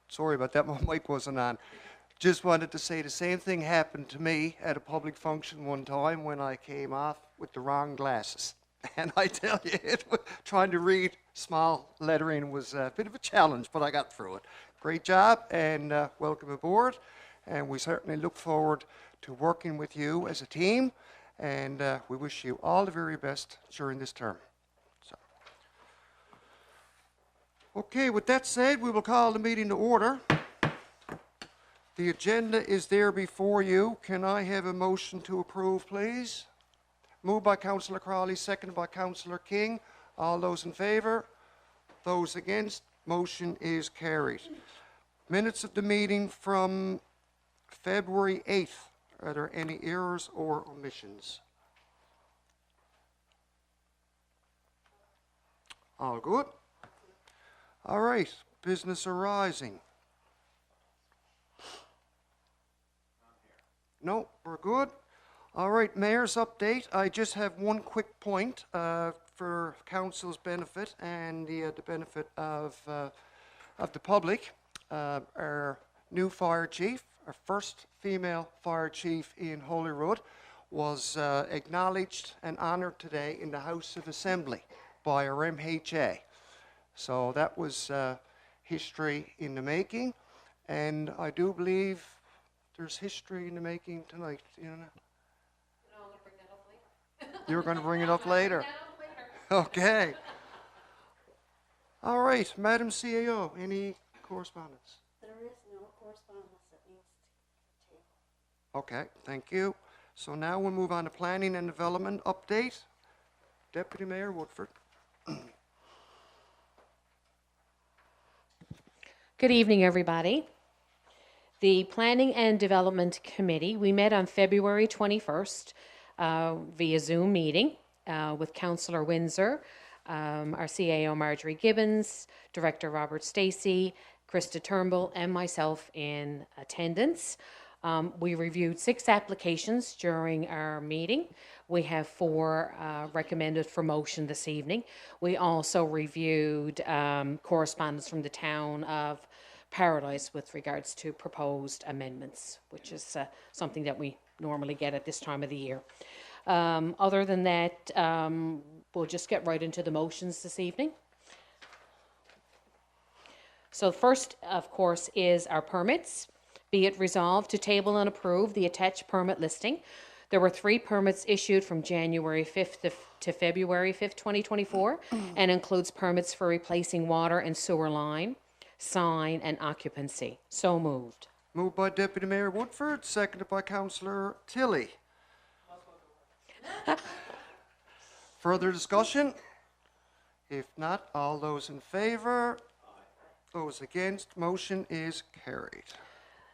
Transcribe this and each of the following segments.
Sorry about that, my mic wasn't on. Just wanted to say the same thing happened to me at a public function one time when I came off with the wrong glasses. And I tell you, trying to read small lettering was a bit of a challenge, but I got through it. Great job, and welcome aboard. And we certainly look forward to working with you as a team, and we wish you all the very best during this term. So. Okay, with that said, we will call the meeting to order. The agenda is there before you. Can I have a motion to approve, please? Moved by Councillor Crawley, seconded by Councillor King. All those in favour? Those against? Motion is carried. Minutes of the meeting from February 8th. Are there any errors or omissions? All good? All right. Business arising. No, we're good. All right, Mayor's update. I just have one quick point for Council's benefit and the benefit of the public. Our new fire chief, our first female fire chief in Holyrood, was acknowledged and honoured today in the House of Assembly by our MHA. So that was history in the making, and I do believe there's history in the making tonight. You know? No, I'm going to bring that up later. You're going to bring it up later? Okay. All right, Madam CAO, any correspondence? There is no correspondence that needs to take. Okay, thank you. So now we'll move on to planning and development update. Deputy Mayor Woodford. Good evening, everybody. The Planning and Development Committee, we met on February 21st via Zoom meeting with Councillor Windsor, our CAO Marjorie Gibbons, Director Robert Stacey, Krista Turnbull, and myself in attendance. We reviewed 6 applications during our meeting. We have 4 recommended for motion this evening. We also reviewed correspondence from the town of Paradise with regards to proposed amendments, which is something that we normally get at this time of the year. Other than that, we'll just get right into the motions this evening. So first, of course, is our permits. Be it resolved to table and approve the attached permit listing. There were 3 permits issued from January 5th to February 5th, 2024, and includes permits for replacing water and sewer line, sign, and occupancy. So moved. Moved by Deputy Mayor Woodford, seconded by Councillor Tilley. Further discussion? If not, all those in favour? Those against? Motion is carried.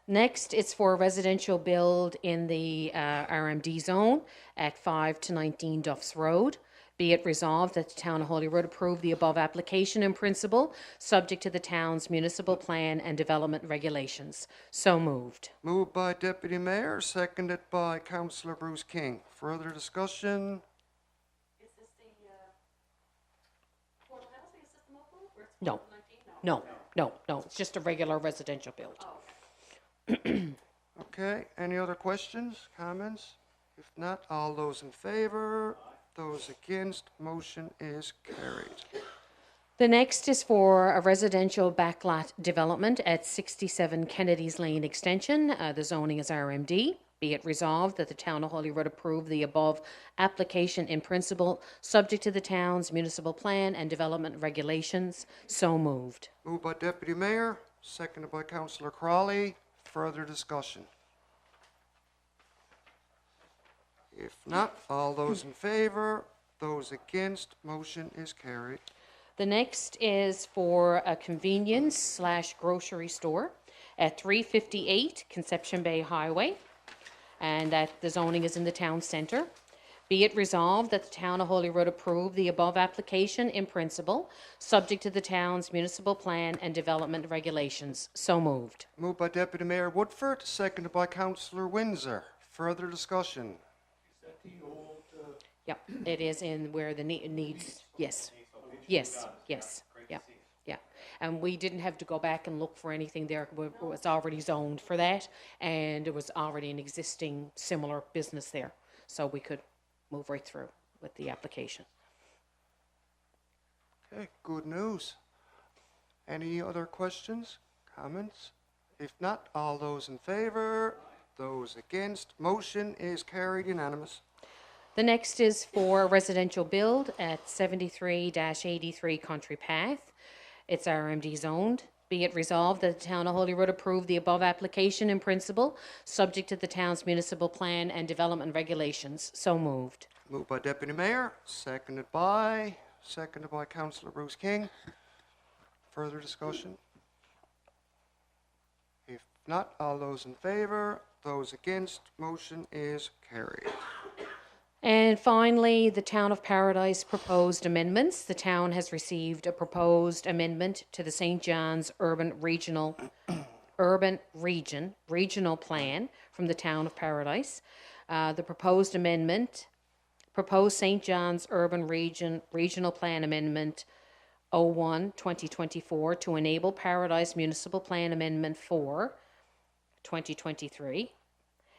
Next, it's for a residential build in the RMD zone at 5 to 19 Duffs Road. Be it resolved that the Town of Holyrood approve the above application in principle, subject to the town's municipal plan and development regulations. So moved. Moved by Deputy Mayor, seconded by Councillor Bruce King. Further discussion? Is this the affordable housing system upgrade? No. No. It's just a regular residential build. Okay, any other questions, comments? If not, all those in favour? Those against? Motion is carried. The next is for a residential backlot development at 67 Kennedy's Lane Extension. The zoning is RMD. Be it resolved that the Town of Holyrood approve the above application in principle, subject to the town's municipal plan and development regulations. So moved. Moved by Deputy Mayor, seconded by Councillor Crawley. Further discussion? If not, all those in favour, those against, motion is carried. The next is for a convenience/grocery store at 358 Conception Bay Highway, and that the zoning is in the town centre. Be it resolved that the Town of Holyrood approve the above application in principle, subject to the town's municipal plan and development regulations. So moved. Moved by Deputy Mayor Woodford, seconded by Councillor Windsor. Further discussion? Is that the old? Yep, it is in where the needs. Yes. Yes. Yeah. Yeah, and we didn't have to go back and look for anything there. It was already zoned for that, and there was already an existing similar business there. So we could move right through with the application. Okay, good news. Any other questions, comments? If not, all those in favor, those against, motion is carried unanimous. The next is for residential build at 73-83 Country Path. It's RMD zoned. Be it resolved that the Town of Holyrood approve the above application in principle, subject to the town's municipal plan and development regulations. So moved. Moved by Deputy Mayor, seconded by Councillor Bruce King. Further discussion? If not, all those in favor, those against, motion is carried. And finally, the Town of Paradise proposed amendments. The town has received a proposed amendment to the St. John's Urban Regional Plan from the Town of Paradise. The proposed amendment, proposed St. John's Urban Regional Plan Amendment 01-2024 to enable Paradise Municipal Plan Amendment 4, 2023,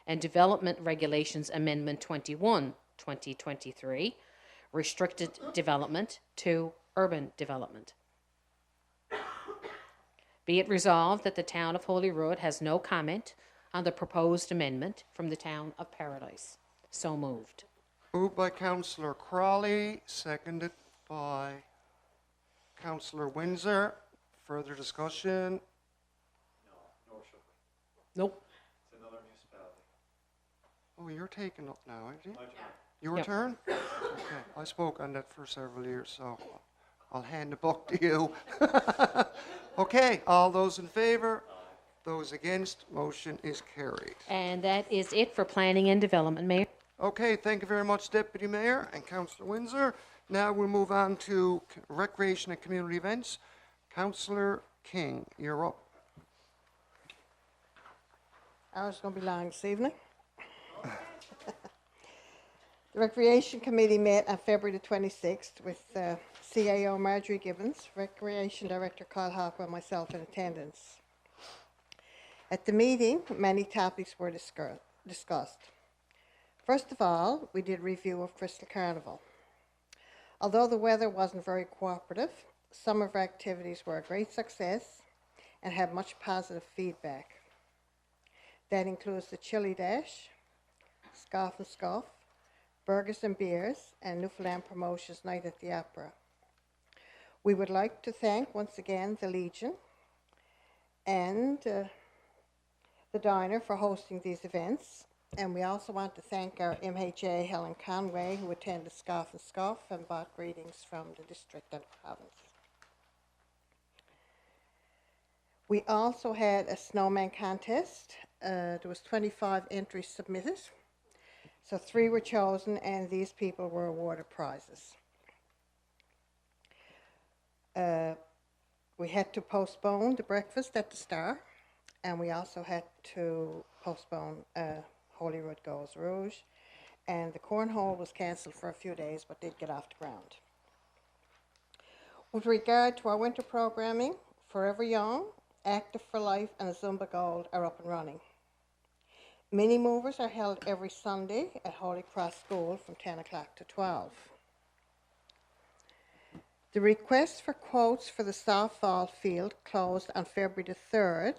and Development Regulations Amendment 21, 2023, restricted development to urban development. Be it resolved that the Town of Holyrood has no comment on the proposed amendment from the Town of Paradise. So moved. Moved by Councillor Crawley, seconded by Councillor Windsor. Further discussion? Nope. It's another municipality. Oh, you're taking up now, aren't you? My turn. Your Yep. turn? Okay, I spoke on that for several years, so I'll hand the buck to you. Okay, all those in favor? Those against, motion is carried. And that is it for planning and development, Mayor. Okay, thank you very much, Deputy Mayor and Councillor Windsor. Now we'll move on to recreation and community events. Councillor King, you're up. Ours is going to be long this evening. The Recreation Committee met on February the 26th with CAO Marjorie Gibbons, Recreation Director Carl Hawker, and myself in attendance. At the meeting, many topics were discussed. First of all, we did a review of Crystal Carnival. Although the weather wasn't very cooperative, some of our activities were a great success and had much positive feedback. That includes the Chili Dash, Scoff and Scoff, Burgers and Beers, and Newfoundland Promotions Night at the Opera. We would like to thank once again the Legion and the Diner for hosting these events. And we also want to thank our MHA, Helen Conway, who attended Scoff and Scoff and brought greetings from the district and province. We also had a snowman contest. There was 25 entries submitted. So 3 were chosen, and these people were awarded prizes. We had to postpone the breakfast at the Star, and we also had to postpone Holyrood Goes Rouge, and the cornhole was cancelled for a few days, but did get off the ground. With regard to our winter programming, Forever Young, Active for Life, and Zumba Gold are up and running. Mini movers are held every Sunday at Holy Cross School from 10 o'clock to 12. The request for quotes for the softball field closed on February the 3rd,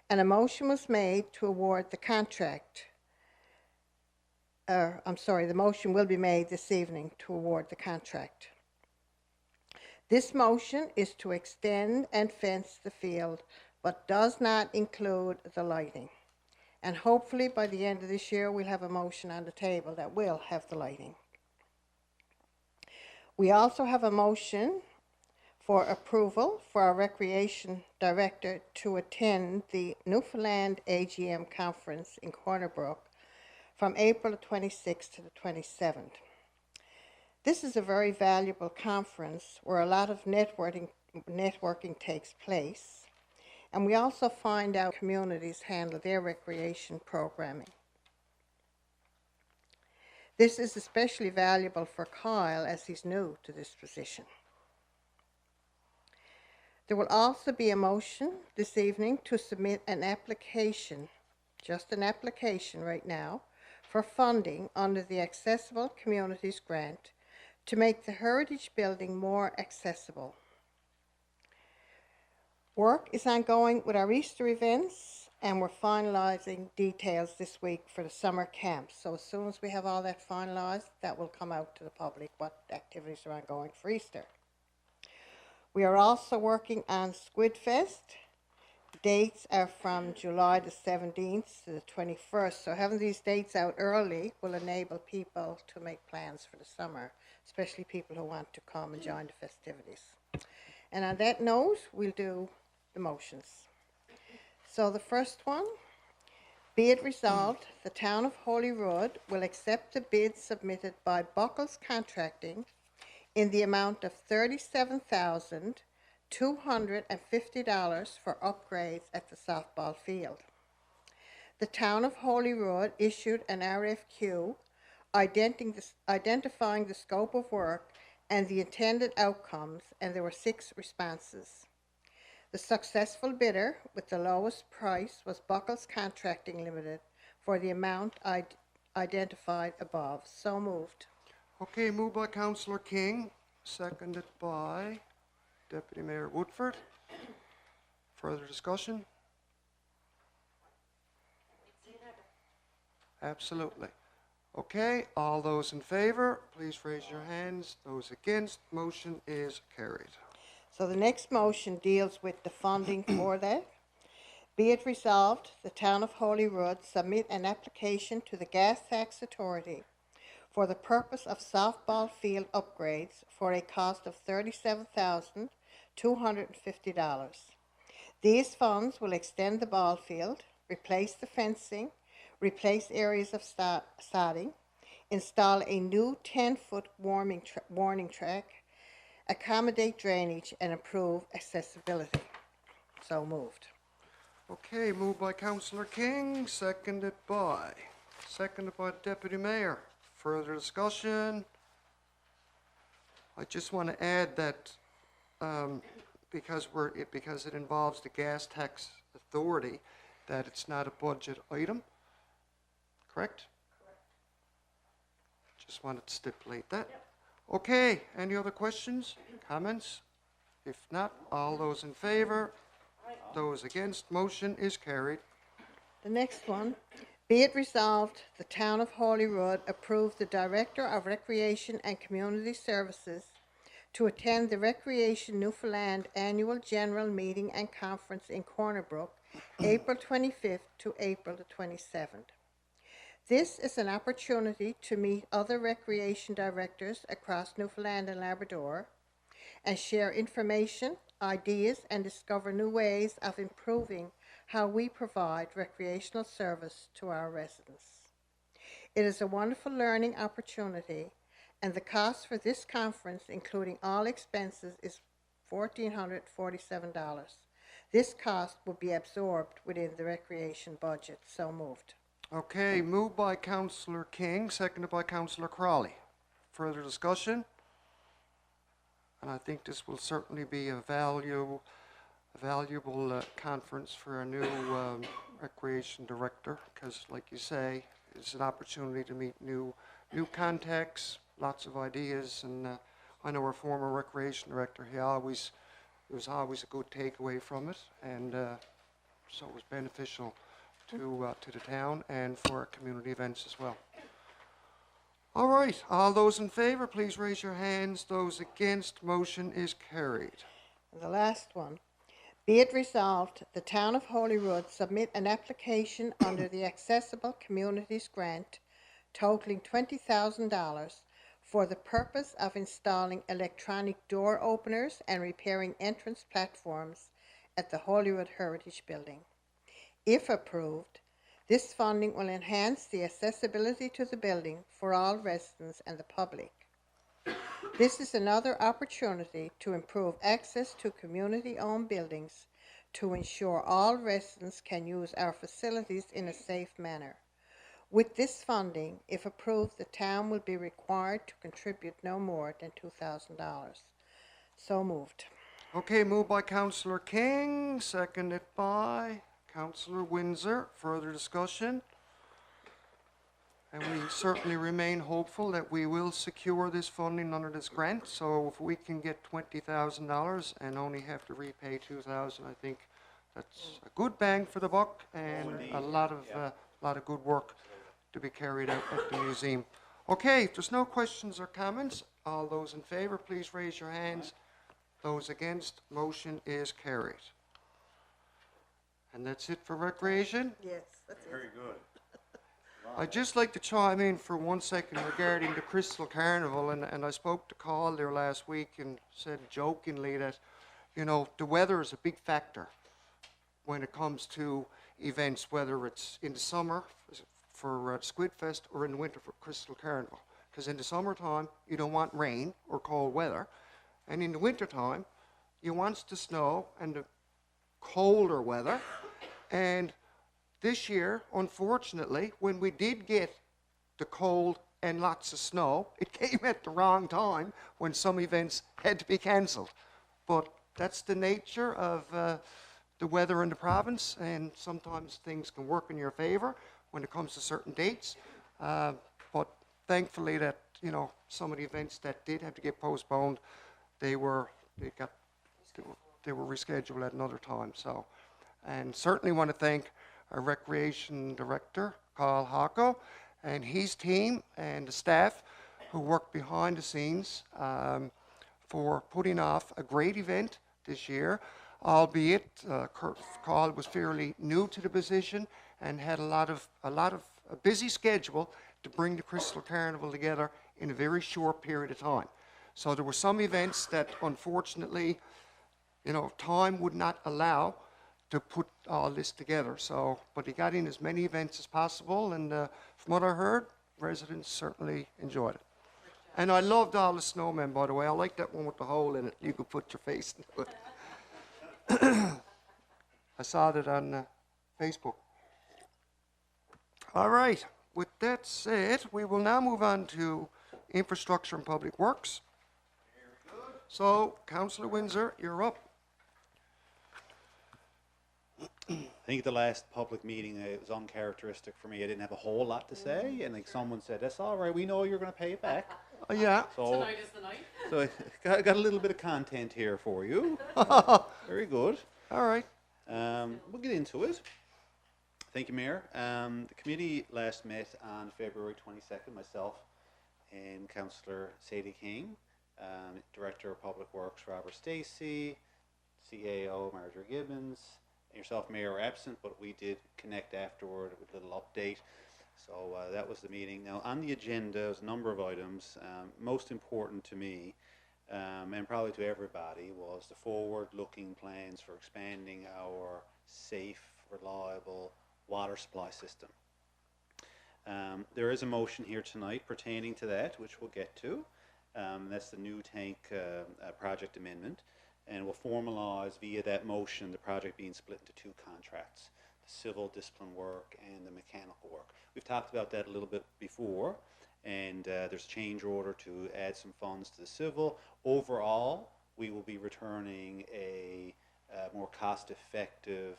and a motion was made to award the contract. The motion will be made this evening to award the contract. This motion is to extend and fence the field, but does not include the lighting. And hopefully by the end of this year, we'll have a motion on the table that will have the lighting. We also have a motion for approval for our recreation director to attend the Newfoundland AGM conference in Corner Brook from April 26th to the 27th. This is a very valuable conference where a lot of networking takes place. And we also find out communities handle their recreation programming. This is especially valuable for Kyle as he's new to this position. There will also be a motion this evening to submit an application, just an application right now, for funding under the Accessible Communities Grant to make the Heritage Building more accessible. Work is ongoing with our Easter events, and we're finalizing details this week for the summer camps. So as soon as we have all that finalized, that will come out to the public, what activities are ongoing for Easter. We are also working on Squid Fest. Dates are from July the 17th to the 21st. So having these dates out early will enable people to make plans for the summer, especially people who want to come and join the festivities. And on that note, we'll do the motions. So the first one, be it resolved, the Town of Holyrood will accept the bid submitted by Buckles Contracting in the amount of $37,250 for upgrades at the softball field. The Town of Holyrood issued an RFQ identifying the scope of work and the intended outcomes, and there were 6 responses. The successful bidder with the lowest price was Buckles Contracting Limited for the amount identified above. So moved. Okay, moved by Councillor King, seconded by Deputy Mayor Woodford. Further discussion? Absolutely. Okay, all those in favor, please raise your hands. Those against, motion is carried. So the next motion deals with the funding for that. Be it resolved, the Town of Holyrood submit an application to the Gas Tax Authority for the purpose of softball field upgrades for a cost of $37,250. These funds will extend the ball field, replace the fencing, replace areas of sodding, install a new 10-foot warning track, accommodate drainage, and improve accessibility. So moved. Okay, moved by Councillor King, seconded by Deputy Mayor. Further discussion? I just want to add that because it involves the Gas Tax Authority, that it's not a budget item. Correct? Just wanted to stipulate that. Yep. Okay, any other questions, comments? If not, all those in favor, those against, motion is carried. The next one, be it resolved, the Town of Holyrood approve the Director of Recreation and Community Services to attend the Recreation Newfoundland Annual General Meeting and Conference in Corner Brook, April 25th to April the 27th. This is an opportunity to meet other recreation directors across Newfoundland and Labrador and share information, ideas, and discover new ways of improving how we provide recreational service to our residents. It is a wonderful learning opportunity, and the cost for this conference, including all expenses, is $1,447. This cost will be absorbed within the recreation budget. So moved. Okay, moved by Councillor King, seconded by Councillor Crawley. Further discussion? And I think this will certainly be a valuable conference for a new recreation director, because, like you say, it's an opportunity to meet new contacts, lots of ideas, and I know our former recreation director. There was always a good takeaway from it, and so it was beneficial to the town and for our community events as well. All right, all those in favor, please raise your hands. Those against, motion is carried. And the last one, be it resolved, the Town of Holyrood submit an application under the Accessible Communities Grant totaling $20,000 for the purpose of installing electronic door openers and repairing entrance platforms at the Holyrood Heritage Building. If approved, this funding will enhance the accessibility to the building for all residents and the public. This is another opportunity to improve access to community-owned buildings to ensure all residents can use our facilities in a safe manner. With this funding, if approved, the town will be required to contribute no more than $2,000. So moved. Okay, moved by Councillor King, seconded by Councillor Windsor. Further discussion? And we certainly remain hopeful that we will secure this funding under this grant. So if we can get $20,000 and only have to repay 2,000, I think that's a good bang for the buck and a lot of good work to be carried out at the museum. Okay, if there's no questions or comments, all those in favor, please raise your hands. Those against, motion is carried. And that's it for recreation. Yes, that's it. Very good. I'd just like to chime in for 1 second regarding the Crystal Carnival, and I spoke to Carl there last week and said jokingly that, you know, the weather is a big factor when it comes to events, whether it's in the summer for Squidfest or in the winter for Crystal Carnival. Because in the summertime, you don't want rain or cold weather, and in the wintertime, you want the snow and the colder weather, and this year, unfortunately, when we did get the cold and lots of snow, it came at the wrong time when some events had to be cancelled. But that's the nature of the weather in the province, and sometimes things can work in your favour when it comes to certain dates. But thankfully that, you know, some of the events that did have to get postponed, they were rescheduled at another time. So, and certainly want to thank our Recreation Director, Carl Hocko, and his team and the staff who worked behind the scenes for putting off a great event this year, albeit Carl was fairly new to the position and had a busy schedule to bring the Crystal Carnival together in a very short period of time. So there were some events that unfortunately, you know, time would not allow to put all this together. So, but he got in as many events as possible, and from what I heard, residents certainly enjoyed it. And I loved all the snowmen, by the way. I like that one with the hole in it. You could put your face into it. I saw that on Facebook. All right. With that said, we will now move on to Infrastructure and Public Works. So, Councillor Windsor, you're up. I think the last public meeting, it was uncharacteristic for me. I didn't have a whole lot to say, and like someone said, "That's all right. We know you're going to pay it back." Yeah. So Tonight is the night. So I got a little bit of content here for you. Very good. All right. We'll get into it. Thank you, Mayor. The committee last met on February 22nd, myself and Councillor Sadie King, Director of Public Works Robert Stacey, CAO Marjorie Gibbons, and yourself, Mayor, were absent, but we did connect afterward with a little update. So that was the meeting. Now, on the agenda, there's a number of items. Most important to me, and probably to everybody, was the forward-looking plans for expanding our safe, reliable water supply system. There is a motion here tonight pertaining to that, which we'll get to. That's the new tank project amendment, and we'll formalize via that motion the project being split into two contracts: the civil discipline work and the mechanical work. We've talked about that a little bit before, and there's a change order to add some funds to the civil. Overall, we will be returning a more cost-effective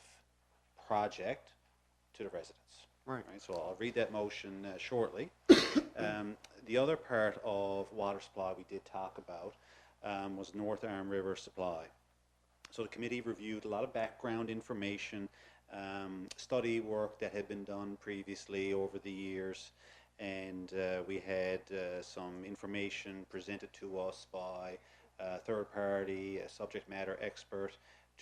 project to the residents. Right. So I'll read that motion shortly. The other part of water supply we did talk about was North Arm River supply. So the committee reviewed a lot of background information, study work that had been done previously over the years, and we had some information presented to us by a third party, a subject matter expert,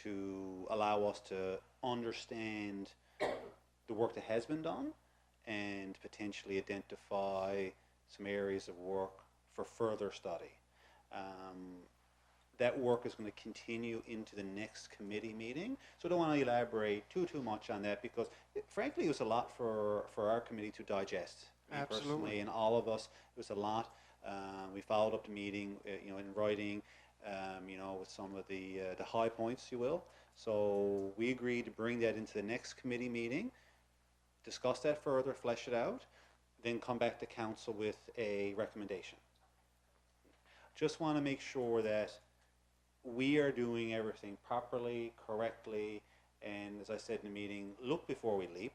to allow us to understand the work that has been done and potentially identify some areas of work for further study. That work is going to continue into the next committee meeting, so I don't want to elaborate too much on that, because frankly it was a lot for our committee to digest. Me Absolutely. personally, and all of us, it was a lot. We followed up the meeting, in writing, with some of the high points, you will. So we agreed to bring that into the next committee meeting, discuss that further, flesh it out, then come back to council with a recommendation. Just want to make sure that we are doing everything properly, correctly, and as I said in the meeting, look before we leap.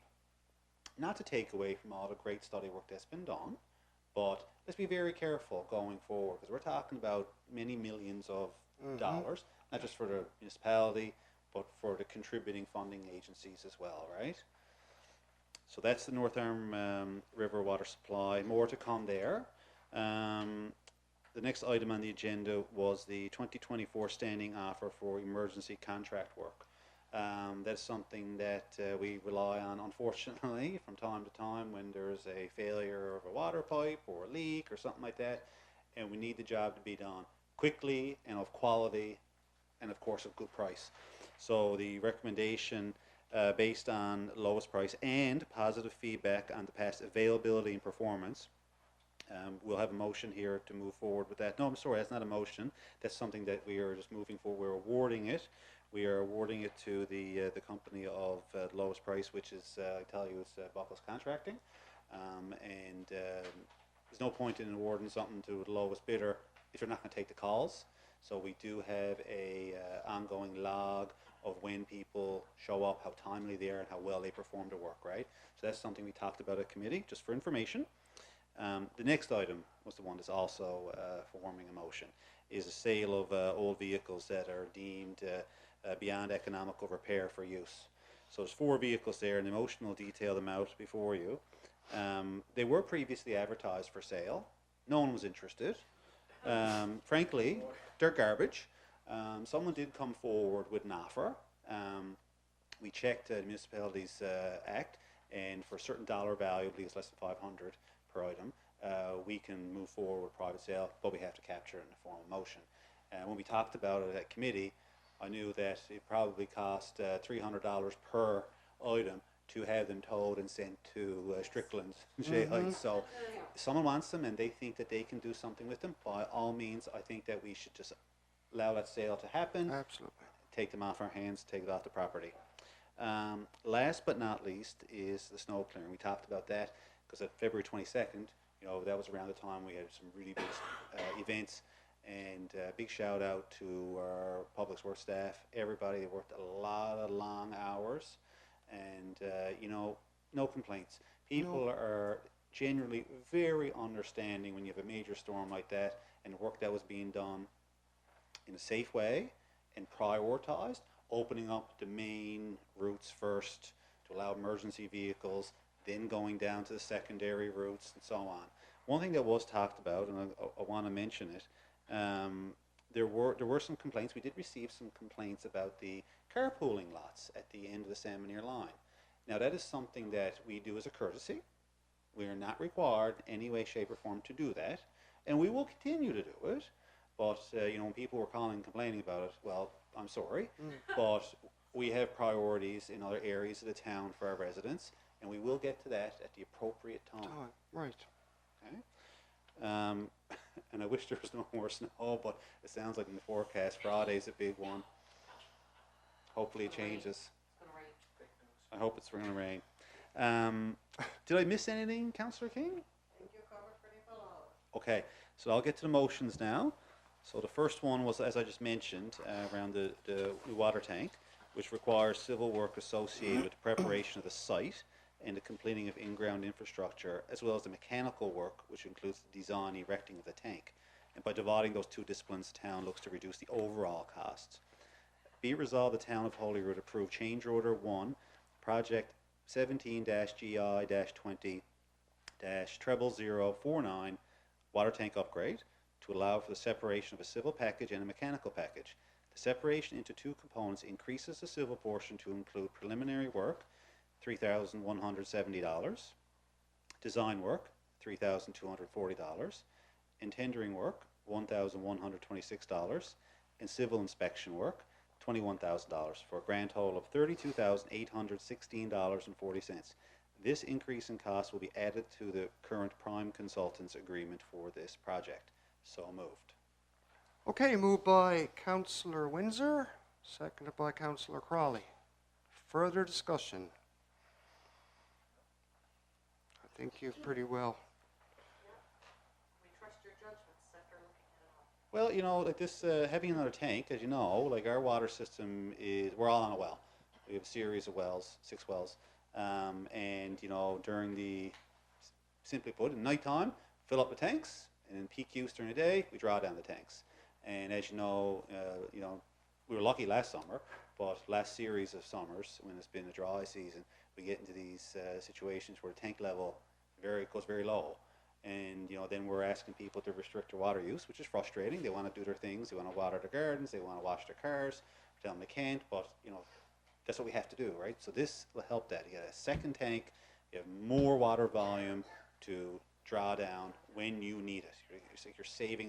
Not to take away from all the great study work that's been done, but let's be very careful going forward, because we're talking about many millions of dollars, not just for the municipality, but for the contributing funding agencies as well, right? So that's the North Arm River water supply. More to come there. The next item on the agenda was the 2024 standing offer for emergency contract work. That's something that we rely on, unfortunately, from time to time when there's a failure of a water pipe or a leak or something like that, and we need the job to be done quickly and of quality and, of course, of good price. So the recommendation based on lowest price and positive feedback on the past availability and performance. We'll have a motion here to move forward with that. No, I'm sorry, that's not a motion. That's something that we are just moving forward. We're awarding it. We are awarding it to the company of lowest price, which is, I tell you, it's Buckles Contracting. There's no point in awarding something to the lowest bidder if you're not going to take the calls. So we do have a ongoing log of when people show up, how timely they are, and how well they perform the work, right? So that's something we talked about at committee, just for information. The next item was the one that's also forming a motion, is a sale of old vehicles that are deemed beyond economical repair for use. So there's 4 vehicles there, and the motion will detail them out before you. They were previously advertised for sale. No one was interested. Frankly, they're garbage. Someone did come forward with an offer. We checked the Municipalities Act, and for a certain dollar value, I believe it's less than 500 per item, we can move forward with private sale, but we have to capture it in the form of motion. When we talked about it at committee, I knew that it probably cost $300 per item to have them towed and sent to Strickland's Shea Heights. So if someone wants them and they think that they can do something with them, by all means, I think that we should just allow that sale to happen. Absolutely. Take them off our hands, take it off the property. Last but not least is the snow clearing. We talked about that because at February 22nd, that was around the time we had some really big events. And big shout out to our public works staff, everybody. They worked a lot of long hours, and no complaints. People are generally very understanding when you have a major storm like that, and the work that was being done in a safe way and prioritized, opening up the main routes first to allow emergency vehicles, then going down to the secondary routes and so on. One thing that was talked about, and I want to mention it, there were some complaints. We did receive some complaints about the carpooling lots at the end of the Salmoneer line. Now that is something that we do as a courtesy. We are not required in any way, shape, or form to do that, and we will continue to do it. But when people were calling and complaining about it, well, I'm sorry, but we have priorities in other areas of the town for our residents, and we will get to that at the appropriate time. Right. Okay. And I wish there was no more snow, but it sounds like in the forecast, Friday's a big one. Hopefully it changes. I hope it's going to rain. Did I miss anything, Councillor King? I think you covered pretty well. Okay, so I'll get to the motions now. So the first one was, as I just mentioned, around the new water tank, which requires civil work associated with the preparation of the site and the completing of in-ground infrastructure, as well as the mechanical work, which includes the design and erecting of the tank. And by dividing those two disciplines, the town looks to reduce the overall costs. Be it resolved, the Town of Holyrood approve change order 1, project 17-GI-20-0049 water tank upgrade to allow for the separation of a civil package and a mechanical package. The separation into two components increases the civil portion to include preliminary work, $3,170, design work, $3,240, and tendering work, $1,126, and civil inspection work, $21,000, for a grand total of $32,816.40. This increase in cost will be added to the current prime consultants agreement for this project. So moved. Okay, moved by Councillor Windsor, seconded by Councillor Crawley. Further discussion? I think you've pretty well. We trust your judgments after looking at it all. Well, like this, having another tank, as you know, like our water system is, we're all on a well. We have a series of wells, 6 wells. And, during simply put, in nighttime, fill up the tanks, and in peak use during the day, we draw down the tanks. And as we were lucky last summer, but last series of summers, when it's been a dry season, we get into these situations where the tank level goes very low. And then we're asking people to restrict their water use, which is frustrating. They want to do their things, they want to water their gardens, they want to wash their cars. We tell them they can't, but that's what we have to do, right? So this will help that. You get a second tank, you have more water volume to draw down when you need it. You're saving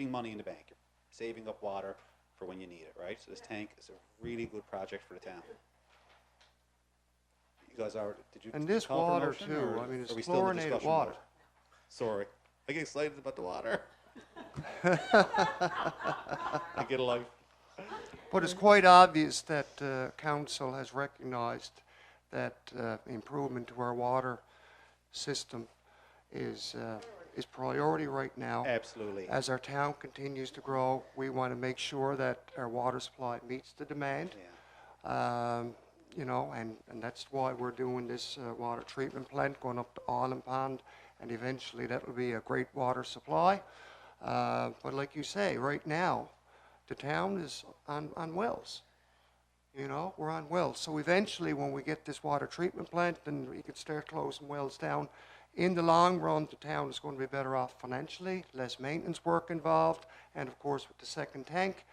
money in the bank. You're saving up water for when you need it, right? So this tank is a really good project for the town. You guys did you? And this call for a water motion, too, or I mean, it's are we still in the chlorinated discussion water. mode? Sorry, I get excited about the water. I get a life. But it's quite obvious that council has recognized that improvement to our water system is priority right now. Absolutely. As our town continues to grow, we want to make sure that our water supply meets the demand. Yeah. And that's why we're doing this water treatment plant going up to Island Pond, and eventually that will be a great water supply. But like you say, right now, the town is on wells. We're on wells. So eventually, when we get this water treatment plant, then we can start closing wells down. In the long run, the town is going to be better off financially, less maintenance work involved, and of course, with the second tank,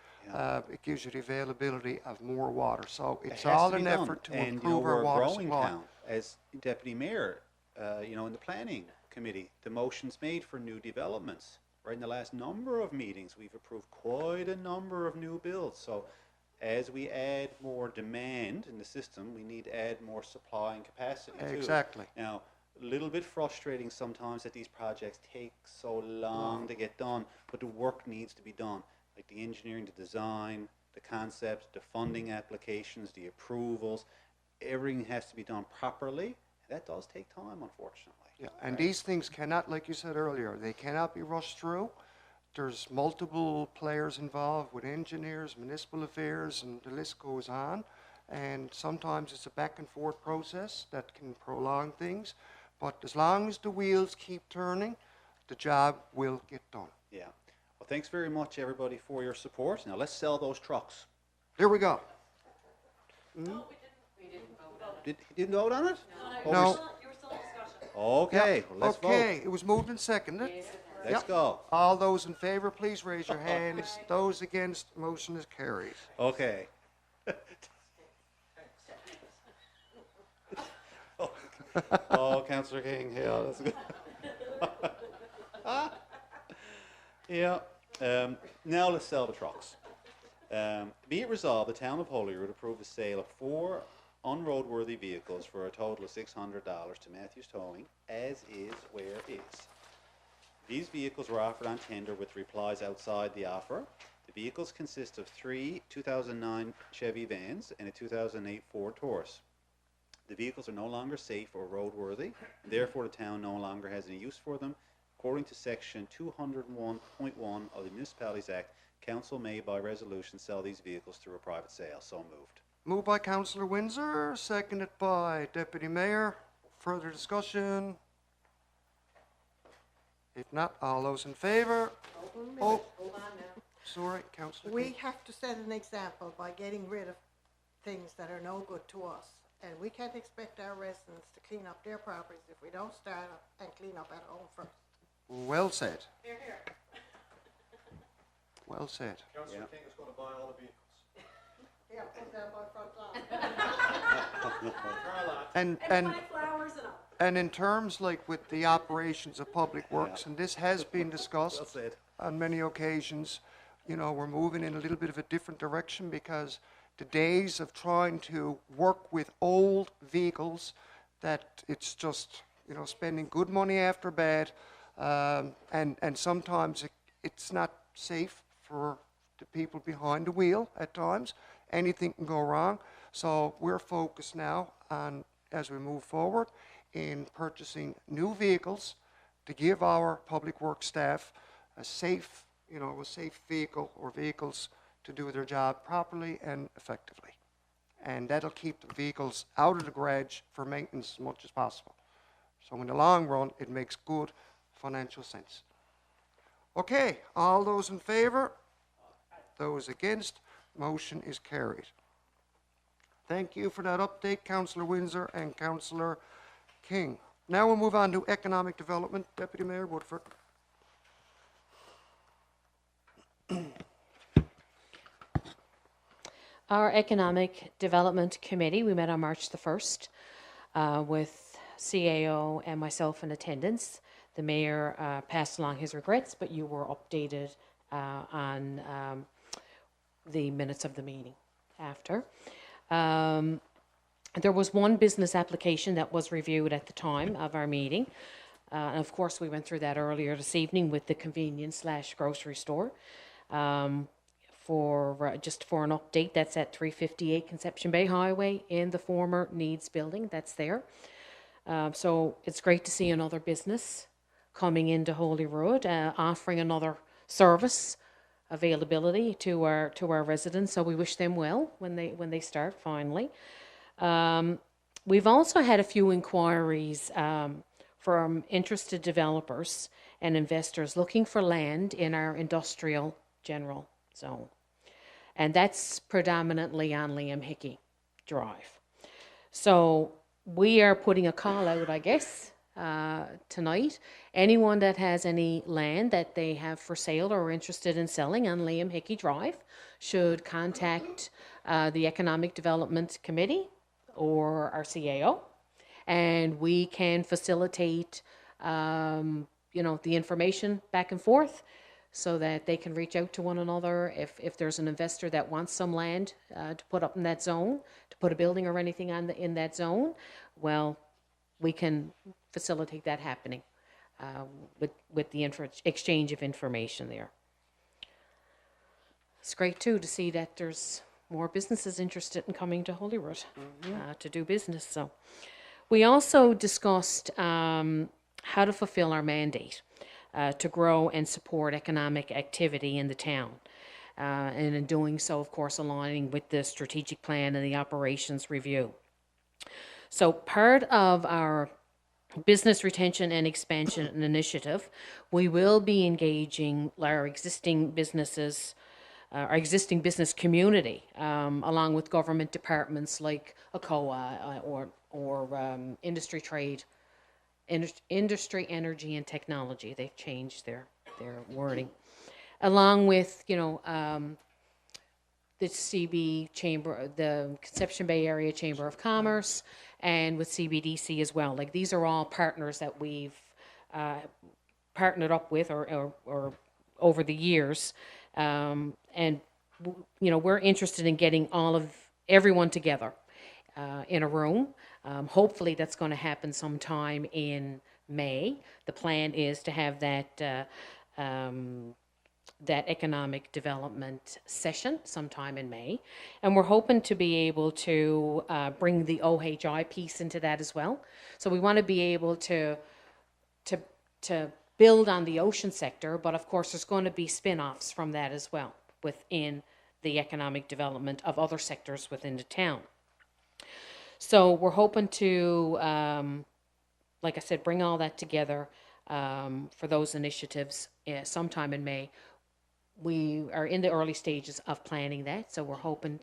it gives you the availability of more water. So it's all an effort to improve our water supply. We're a growing town. As Deputy Mayor, in the planning committee, the motions made for new developments. Right, in the last number of meetings, we've approved quite a number of new builds. So as we add more demand in the system, we need to add more supply and capacity too. Exactly. Now, a little bit frustrating sometimes that these projects take so long to get done, but the work needs to be done. Like the engineering, the design, the concept, the funding applications, the approvals, everything has to be done properly. That does take time, unfortunately. Yeah, and these things cannot, like you said earlier, they cannot be rushed through. There's multiple players involved with engineers, municipal affairs, and the list goes on. And sometimes it's a back and forth process that can prolong things. But as long as the wheels keep turning, the job will get done. Yeah. Well, thanks very much, everybody, for your support. Now, let's sell those trucks. There we go. No, we didn't vote on it. You didn't vote on it? No. You were still in discussion. Okay, Yep. well, let's Okay, vote. it was moved and seconded. Let's go. All those in favor, please raise your hands. Those against, motion is carried. Okay. Oh, Councillor King, yeah, that's good. Yeah. Now let's sell the trucks. Be it resolved, the Town of Holyrood approved the sale of 4 unroadworthy vehicles for a total of $600 to Matthews Towing, as is where is. These vehicles were offered on tender with replies outside the offer. The vehicles consist of 3 2009 Chevy vans and a 2008 Ford Taurus. The vehicles are no longer safe or roadworthy, and therefore the town no longer has any use for them. According to section 201.1 of the Municipalities Act, council may by resolution sell these vehicles through a private sale. So moved. Moved by Councillor Windsor, seconded by Deputy Mayor. Further discussion? If not, all those in favor? Oh, Hold on now. sorry, Councillor. We have to set an example by getting rid of things that are no good to us. And we can't expect our residents to clean up their properties if we don't start and clean up at home first. Well said. Here, here. Well said. Councillor King is going to buy all the vehicles. Yeah, put that by front lawn. Car lot. And buy flowers and all. and in terms like with the operations of public works, and this has been discussed Well said. on many occasions, we're moving in a little bit of a different direction because the days of trying to work with old vehicles, that it's just, spending good money after bad, and sometimes it's not safe for the people behind the wheel at times. Anything can go wrong. So we're focused now on, as we move forward, in purchasing new vehicles to give our public works staff a safe you know, a safe vehicle or vehicles to do their job properly and effectively. And that'll keep the vehicles out of the garage for maintenance as much as possible. So in the long run, it makes good financial sense. Okay, all those in favor? Those against? Motion is carried. Thank you for that update, Councillor Windsor and Councillor King. Now we'll move on to economic development. Deputy Mayor Woodford. Our Economic Development Committee, we met on March the 1st with CAO and myself in attendance. The mayor passed along his regrets, but you were updated on the minutes of the meeting after. There was one business application that was reviewed at the time of our meeting. And of course, we went through that earlier this evening with the convenience/grocery store. Just for an update, that's at 358 Conception Bay Highway in the former Needs building. That's there. So it's great to see another business coming into Holyrood, offering another service availability to our residents. So we wish them well when they start finally. We've also had a few inquiries from interested developers and investors looking for land in our industrial general zone. And that's predominantly on Liam Hickey Drive. So we are putting a call out, I guess, tonight. Anyone that has any land that they have for sale or are interested in selling on Liam Hickey Drive should contact the Economic Development Committee or our CAO, and we can facilitate the information back and forth so that they can reach out to one another. If there's an investor that wants some land to put up in that zone, to put a building or anything in that zone, well, we can facilitate that happening with the exchange of information there. It's great too to see that there's more businesses interested in coming to Holyrood to do business. So we also discussed how to fulfill our mandate to grow and support economic activity in the town. And in doing so, of course, aligning with the strategic plan and the operations review. So part of our business retention and expansion initiative, we will be engaging our existing businesses, our existing business community, along with government departments like ACOA or industry trade, industry, energy, and technology. They've changed their wording, along with the CB Chamber, the Conception Bay Area Chamber of Commerce, and with CBDC as well. Like, these are all partners that we've partnered up with or over the years, and we're interested in getting everyone together in a room. Hopefully that's going to happen sometime in May. The plan is to have that economic development session sometime in May. And we're hoping to be able to bring the OHI piece into that as well. So we want to be able to build on the ocean sector, but of course there's going to be spin-offs from that as well within the economic development of other sectors within the town. So we're hoping to, like I said, bring all that together for those initiatives sometime in May. We are in the early stages of planning that, so we're hoping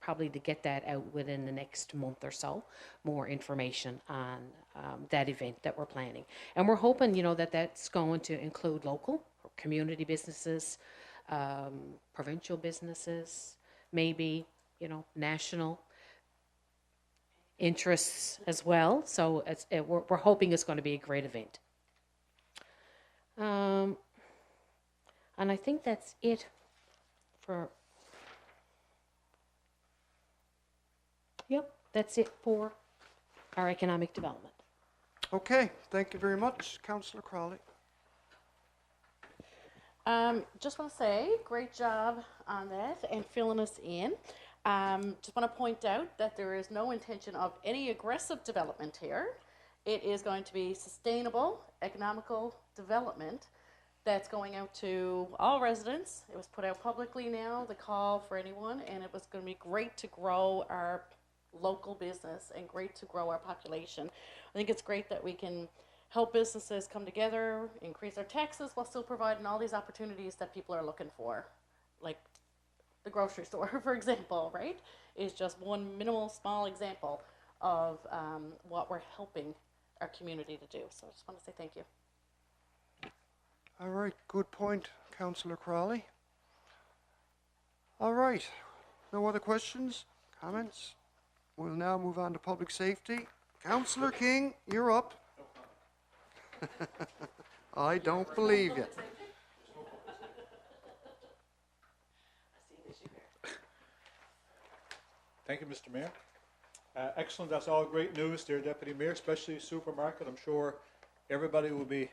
probably to get that out within the next month or so, more information on that event that we're planning. And we're hoping, that that's going to include local or community businesses, provincial businesses, maybe, national interests as well. So we're hoping it's going to be a great event. And I think that's it that's it for our economic development. Okay, thank you very much, Councillor Crowley. Just want to say, great job on that and filling us in. Just want to point out that there is no intention of any aggressive development here. It is going to be sustainable, economical development that's going out to all residents. It was put out publicly now, the call for anyone, and it was going to be great to grow our local business and great to grow our population. I think it's great that we can help businesses come together, increase their taxes while still providing all these opportunities that people are looking for, like the grocery store, for example, right? Is just one minimal, small example of what we're helping our community to do. So I just want to say thank you. All right, good point, Councillor Crowley. All right, no other questions, comments? We'll now move on to public safety. Councillor King, you're up. I don't believe you. Thank you, Mr. Mayor. Excellent, that's all great news there, Deputy Mayor, especially supermarket. I'm sure everybody will be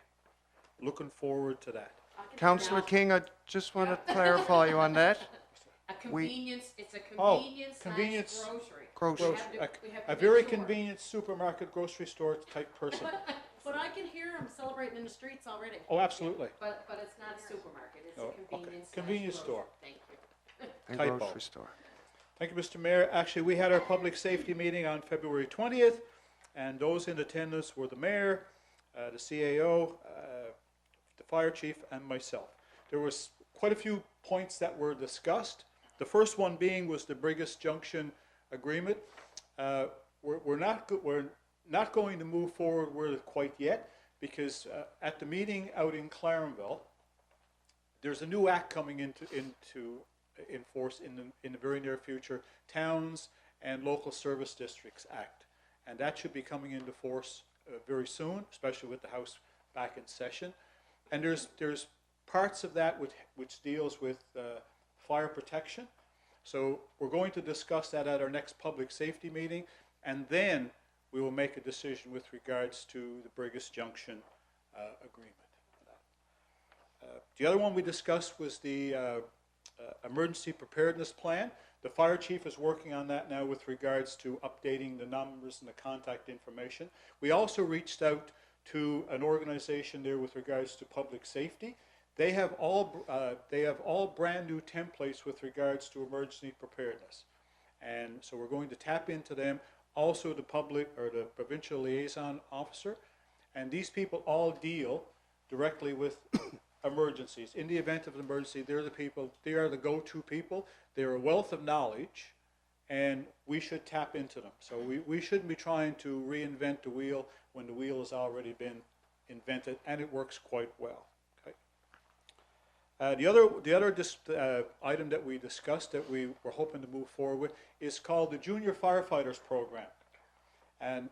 looking forward to that. Councillor King, I just want to clarify you on that. A convenience, it's a Oh, convenience convenience. slash grocery. Grocery. We have to A make very sure. convenient supermarket, grocery store type person. But I can hear them celebrating in the streets already. Oh, absolutely. But it's not a supermarket, it's Oh, a okay. convenience. Convenience slash store. grocery. Thank you. And Typo. grocery store. Thank you, Mr. Mayor. Actually, we had our public safety meeting on February 20th, and those in attendance were the mayor, the CAO, the fire chief, and myself. There was quite a few points that were discussed. The first one being was the Brigus Junction agreement. We're not going to move forward with it quite yet because at the meeting out in Clarenville, there's a new act coming into force in the very near future, Towns and Local Service Districts Act, and that should be coming into force very soon, especially with the House back in session. And there's parts of that which deals with fire protection. So we're going to discuss that at our next public safety meeting, and then we will make a decision with regards to the Brigus Junction agreement. The other one we discussed was the emergency preparedness plan. The fire chief is working on that now with regards to updating the numbers and the contact information. We also reached out to an organization there with regards to public safety. They have all brand new templates with regards to emergency preparedness, and so we're going to tap into them. Also, the public or the provincial liaison officer, and these people all deal directly with emergencies. In the event of an emergency, they're the people. They are the go-to people. They're a wealth of knowledge, and we should tap into them. So we shouldn't be trying to reinvent the wheel when the wheel has already been invented, and it works quite well. The other item that we discussed that we were hoping to move forward with is called the Junior Firefighters Program. And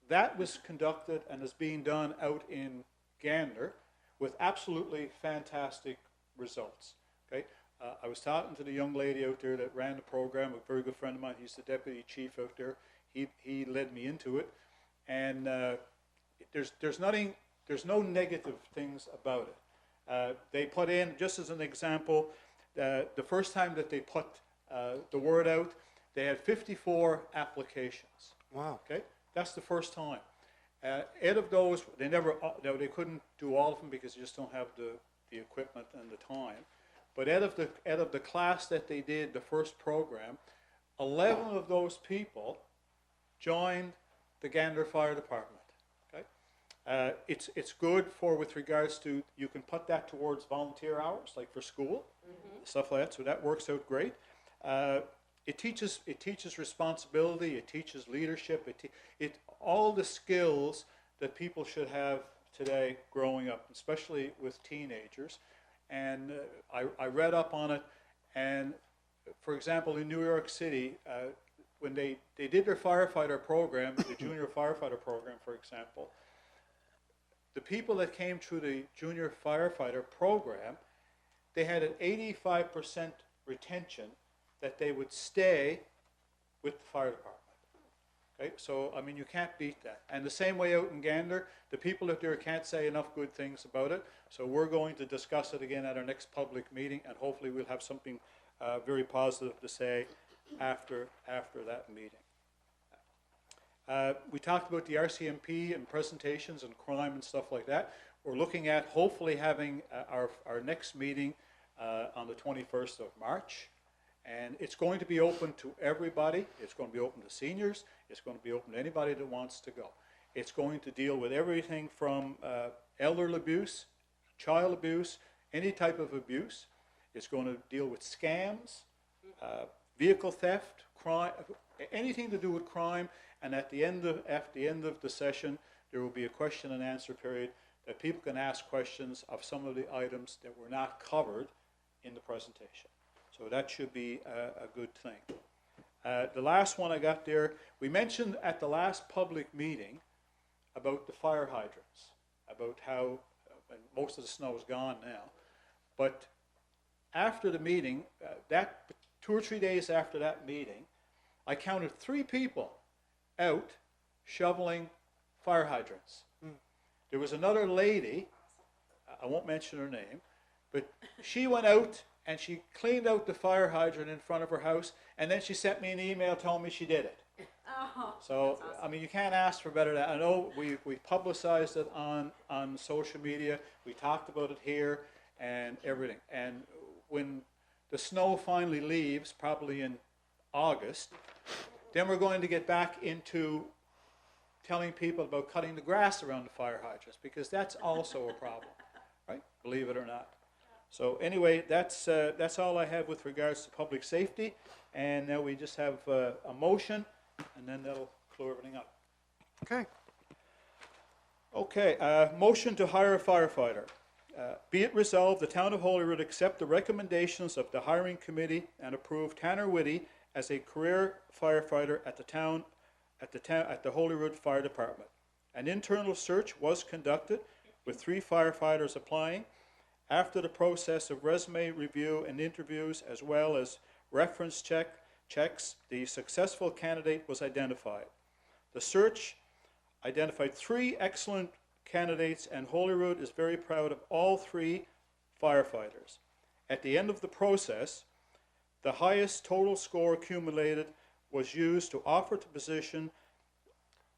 that was conducted and is being done out in Gander with absolutely fantastic results. Okay, I was talking to the young lady out there that ran the program, a very good friend of mine. He's the deputy chief out there. He led me into it, and there's no negative things about it. They put in, just as an example, the first time that they put the word out, they had 54 applications. Wow. Okay, that's the first time. Out of those, they couldn't do all of them because they just don't have the equipment and the time. But out of the class that they did, the first program, 11 of those people joined the Gander Fire Department. It's good with regards to, you can put that towards volunteer hours, like for school, stuff like that. So that works out great. It teaches responsibility. It teaches leadership. It all the skills that people should have today growing up, especially with teenagers. And I read up on it. And for example, in New York City, when they did their firefighter program, the junior firefighter program, for example. The people that came through the junior firefighter program, they had an 85% retention that they would stay with the fire department. Okay, so I mean, you can't beat that. And the same way out in Gander, the people out there can't say enough good things about it. So we're going to discuss it again at our next public meeting, and hopefully we'll have something very positive to say after that meeting. We talked about the RCMP and presentations and crime and stuff like that. We're looking at hopefully having our next meeting on the 21st of March. And it's going to be open to everybody. It's going to be open to seniors. It's going to be open to anybody that wants to go. It's going to deal with everything from elder abuse, child abuse, any type of abuse. It's going to deal with scams, vehicle theft, crime, anything to do with crime. And at the end of the session, there will be a question and answer period that people can ask questions of some of the items that were not covered in the presentation. So that should be a good thing. The last one I got there, we mentioned at the last public meeting about the fire hydrants, about how most of the snow is gone now. But after the meeting, that 2 or 3 days after that meeting, I counted 3 people out shoveling fire hydrants. There was another lady, I won't mention her name, but she went out and she cleaned out the fire hydrant in front of her house, and then she sent me an email telling me she did it. Oh, So, I mean, you can't ask for better than that. I know we publicized it on social media. We talked about it here and everything. And when the snow finally leaves, probably in August, then we're going to get back into telling people about cutting the grass around the fire hydrants, because that's also a problem, right? Believe it or not. So anyway, that's all I have with regards to public safety. And now we just have a motion, and then that'll clear everything up. Okay. Okay, motion to hire a firefighter. Be it resolved, the Town of Holyrood accept the recommendations of the hiring committee and approve Tanner Whitty as a career firefighter at the Holyrood Fire Department. An internal search was conducted with 3 firefighters applying. After the process of resume review and interviews, as well as reference checks, the successful candidate was identified. The search identified 3 excellent candidates, and Holyrood is very proud of all 3 firefighters. At the end of the process, the highest total score accumulated was used to offer the position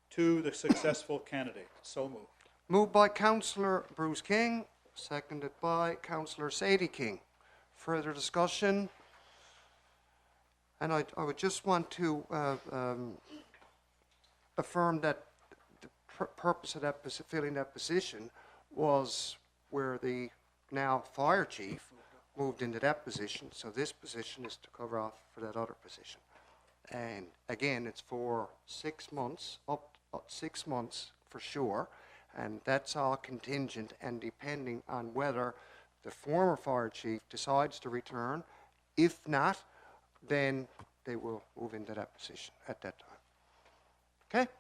to the successful candidate. So moved. Moved by Councillor Bruce King, seconded by Councillor Sadie King. Further discussion? And I would just want to affirm that the purpose of that filling that position was where the now fire chief moved into that position. So this position is to cover off for that other position. And again, it's for 6 months, up 6 months for sure. And that's all contingent and depending on whether the former fire chief decides to return. If not, then they will move into that position at that time. Okay?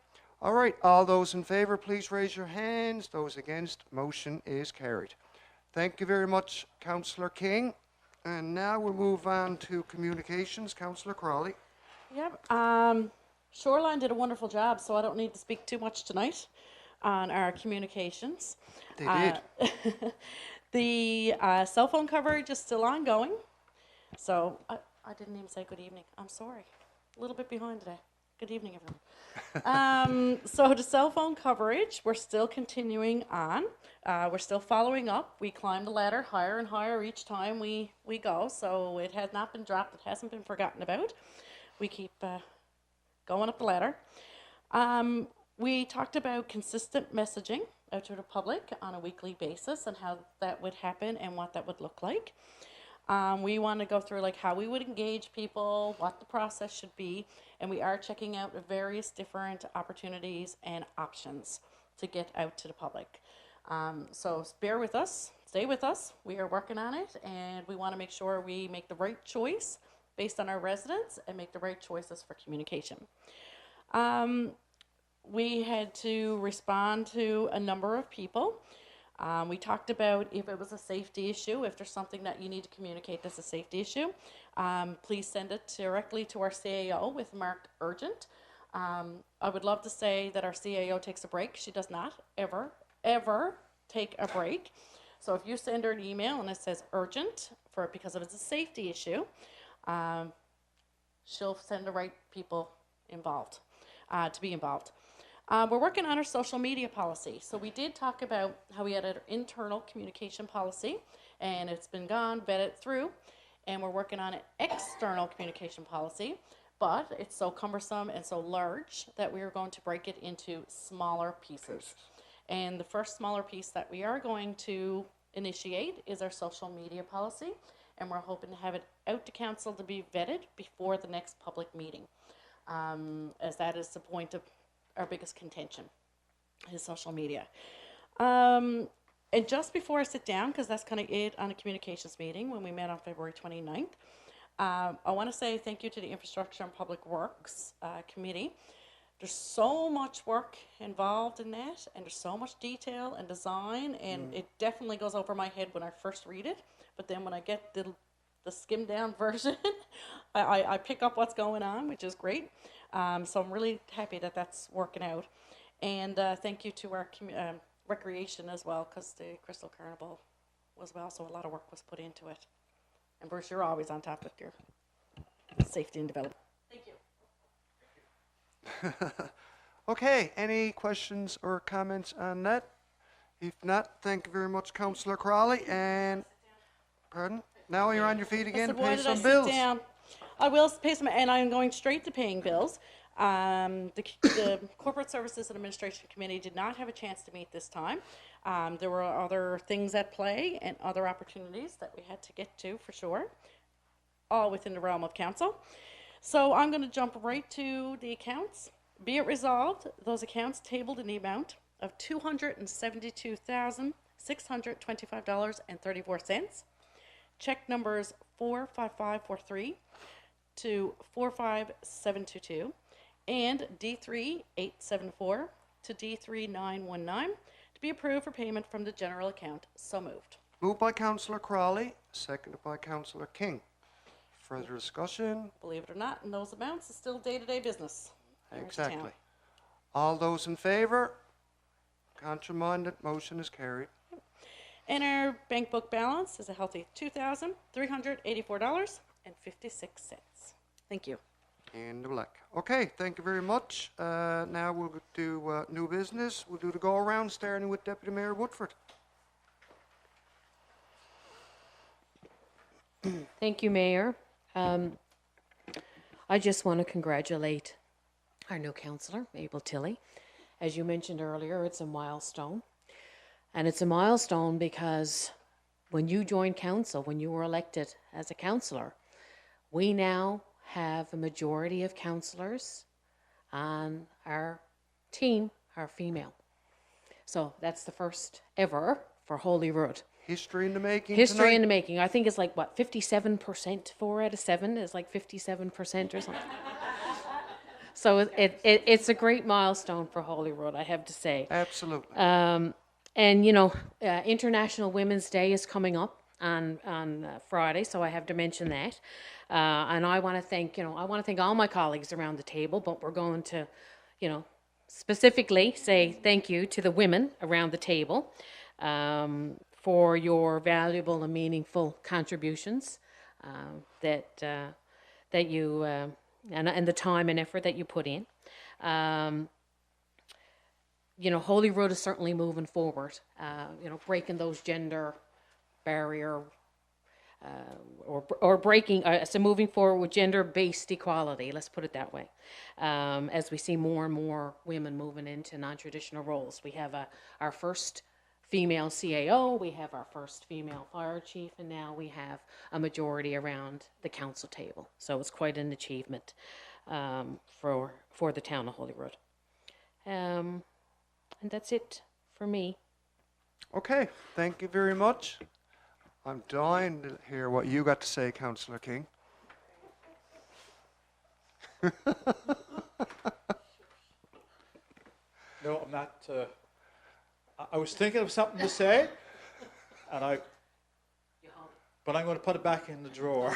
All right, all those in favor, please raise your hands. Those against, motion is carried. Thank you very much, Councillor King. And now we'll move on to communications. Councillor Crawley. Yep. Shoreline did a wonderful job, so I don't need to speak too much tonight on our communications. They did. The cell phone coverage is still ongoing. So I didn't even say good evening. I'm sorry. A little bit behind today. Good evening, everyone. So the cell phone coverage, we're still continuing on. We're still following up. We climb the ladder higher and higher each time we go. So it has not been dropped. It hasn't been forgotten about. We keep going up the ladder. We talked about consistent messaging out to the public on a weekly basis and how that would happen and what that would look like. We want to go through like how we would engage people, what the process should be, and we are checking out various different opportunities and options to get out to the public. So bear with us, stay with us. We are working on it, and we want to make sure we make the right choice based on our residents and make the right choices for communication. We had to respond to a number of people. We talked about if it was a safety issue, if there's something that you need to communicate that's a safety issue, please send it directly to our CAO with marked urgent. I would love to say that our CAO takes a break. She does not ever take a break. So if you send her an email and it says urgent because it's a safety issue, she'll send the right people involved to be involved. We're working on our social media policy. So we did talk about how we had an internal communication policy, and it's been vetted through, and we're working on an external communication policy, but it's so cumbersome and so large that we are going to break it into smaller pieces. And the first smaller piece that we are going to initiate is our social media policy, and we're hoping to have it out to council to be vetted before the next public meeting, as that is the point of our biggest contention, is social media. And just before I sit down, because that's kind of it on a communications meeting when we met on February 29th, I want to say thank you to the Infrastructure and Public Works Committee. There's so much work involved in that, and there's so much detail and design, and it definitely goes over my head when I first read it, but then when I get the skimmed down version, I pick up what's going on, which is great. So I'm really happy that that's working out. And thank you to our recreation as well, because the Crystal Carnival was well, so a lot of work was put into it. And Bruce, you're always on top of your safety and development. Thank you. Okay, any questions or comments on that? If not, thank you very much, Councillor Crawley. And, pardon? Now you're on your feet again to pay some bills. Down? I will pay some, and I'm going straight to paying bills. The Corporate Services and Administration Committee did not have a chance to meet this time. There were other things at play and other opportunities that we had to get to for sure, all within the realm of council. So I'm going to jump right to the accounts. Be it resolved, those accounts tabled in the amount of $272,625.34. Check numbers 45543 to 45722 and D3874 to D3919 to be approved for payment from the general account. So moved. Moved by Councillor Crawley, seconded by Councillor King. Further discussion? Believe it or not, in those amounts is still day-to-day business. Exactly. All those in favour? Contrary-minded, motion is carried. And our bank book balance is a healthy $2,384.56. Thank you. In the black. Okay, thank you very much. Now we'll do new business. We'll do the go-around, starting with Deputy Mayor Woodford. Thank you, Mayor. I just want to congratulate our new councillor, Mabel Tilley. As you mentioned earlier, it's a milestone. And it's a milestone because when you joined council, when you were elected as a councillor, we now have a majority of councillors on our team are female. So that's the first ever for Holyrood. History in the making History tonight. in the making. I think it's like, what, 57%, 4 out of 7 is like 57% or something. So it's a great milestone for Holyrood, I have to say. Absolutely. And, you know, International Women's Day is coming up on Friday, so I have to mention that. And I want to thank, all my colleagues around the table, but we're going to, specifically say thank you to the women around the table for your valuable and meaningful contributions that you and the time and effort that you put in. Holyrood is certainly moving forward, breaking those gender barrier or breaking, so moving forward with gender-based equality, let's put it that way. As we see more and more women moving into non-traditional roles. We have our first female CAO, we have our first female fire chief, and now we have a majority around the council table. So it's quite an achievement for the town of Holyrood. And that's it for me. Okay, thank you very much. I'm dying to hear what you got to say, Councillor King. No, I'm not. I was thinking of something to say, but I'm going to put it back in the drawer.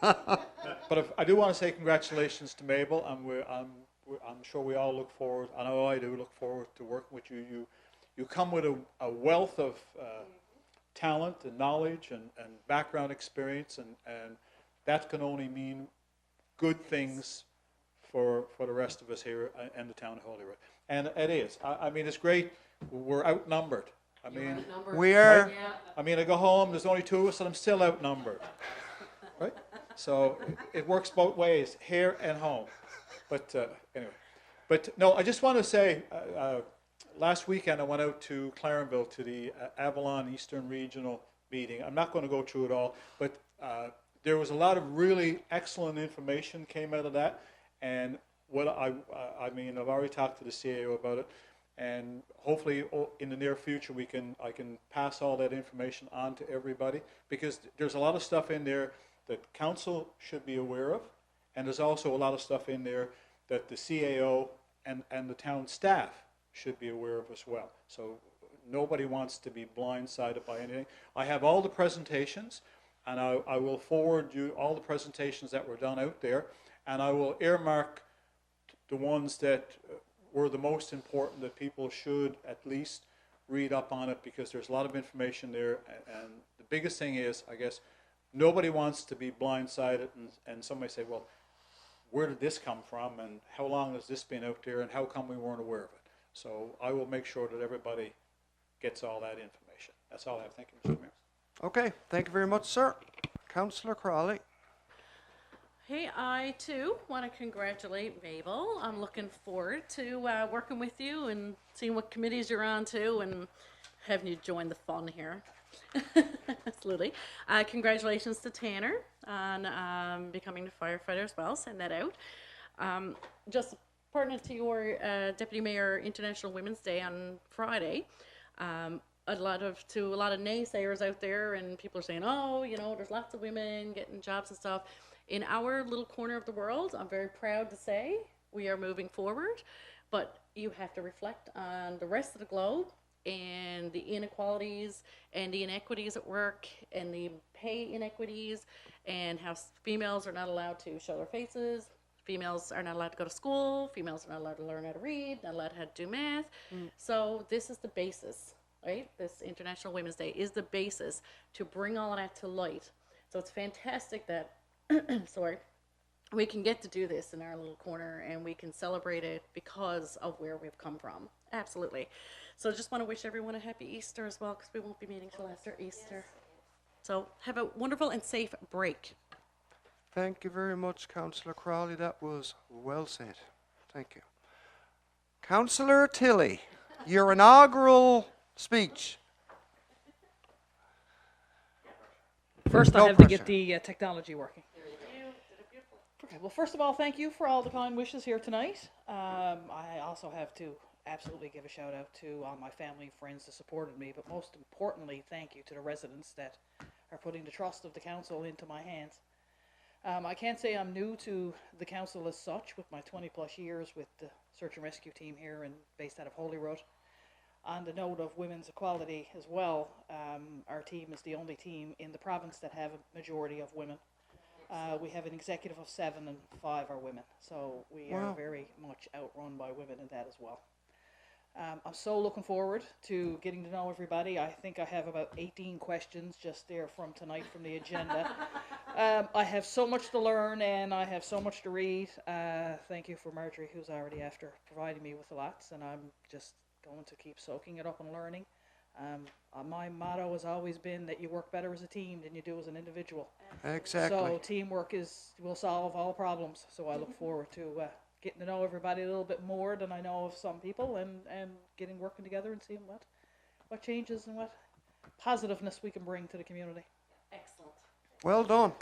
But I do want to say congratulations to Mabel, and I'm sure we all look forward. I know I do look forward to working with you. You come with a wealth of talent and knowledge and background experience, and that can only mean good things for the rest of us here in the town of Holyrood. And it is. I mean, it's great. We're outnumbered. I mean, We are. I mean, I go home, there's only two of us, and I'm still outnumbered. Right? So it works both ways, here and home. But anyway. But no, I just want to say, last weekend I went out to Clarenville to the Avalon Eastern Regional meeting. I'm not going to go through it all, but there was a lot of really excellent information came out of that. And what I mean, I've already talked to the CAO about it, and hopefully in the near future I can pass all that information on to everybody, because there's a lot of stuff in there that council should be aware of, and there's also a lot of stuff in there that the CAO and the town staff should be aware of as well. So nobody wants to be blindsided by anything. I have all the presentations, and I will forward you all the presentations that were done out there, and I will earmark the ones that were the most important that people should at least read up on it, because there's a lot of information there. And the biggest thing is, I guess, nobody wants to be blindsided and somebody say, well, where did this come from, and how long has this been out there, and how come we weren't aware of it? So I will make sure that everybody gets all that information. That's all I have. Thank you, Mr. Mayor. Okay, thank you very much, sir. Councillor Crawley. Hey, I too want to congratulate Mabel. I'm looking forward to working with you and seeing what committees you're on too, and having you join the fun here. Absolutely. Congratulations to Tanner on becoming a firefighter as well. Send that out. Just pertinent to your Deputy Mayor International Women's Day on Friday. A lot of naysayers out there, and people are saying, oh, you know, there's lots of women getting jobs and stuff. In our little corner of the world, I'm very proud to say we are moving forward, but you have to reflect on the rest of the globe and the inequalities and the inequities at work and the pay inequities, and how females are not allowed to show their faces, females are not allowed to go to school, females are not allowed to learn how to read, not allowed how to do math. So this is the basis, right? This International Women's Day is the basis to bring all of that to light. So it's fantastic that sorry, we can get to do this in our little corner, and we can celebrate it because of where we've come from. Absolutely. So just want to wish everyone a happy Easter as well, because we won't be meeting till after Easter. So have a wonderful and safe break. Thank you very much, Councillor Crawley. That was well said. Thank you. Councillor Tilley, your inaugural speech. First, No I have to pressure. get the technology working. Okay, well, first of all, thank you for all the kind wishes here tonight. I also have to absolutely give a shout out to all my family and friends that supported me, but most importantly, thank you to the residents that are putting the trust of the council into my hands. I can't say I'm new to the council as such, with my 20 plus years with the search and rescue team here and based out of Holyrood. On the note of women's equality as well, our team is the only team in the province that have a majority of women. We have an executive of 7 and 5 are women, so we are very much outrun by women in that as well. I'm so looking forward to getting to know everybody. I think I have about 18 questions just there from tonight from the agenda. I have so much to learn and I have so much to read. Thank you for Marjorie, who's already after providing me with lots, and I'm just going to keep soaking it up and learning. My motto has always been that you work better as a team than you do as an individual. Exactly. So teamwork will solve all problems. So I look forward to getting to know everybody a little bit more than I know of some people, and working together and seeing what changes and what positiveness we can bring to the community. Excellent. Well done.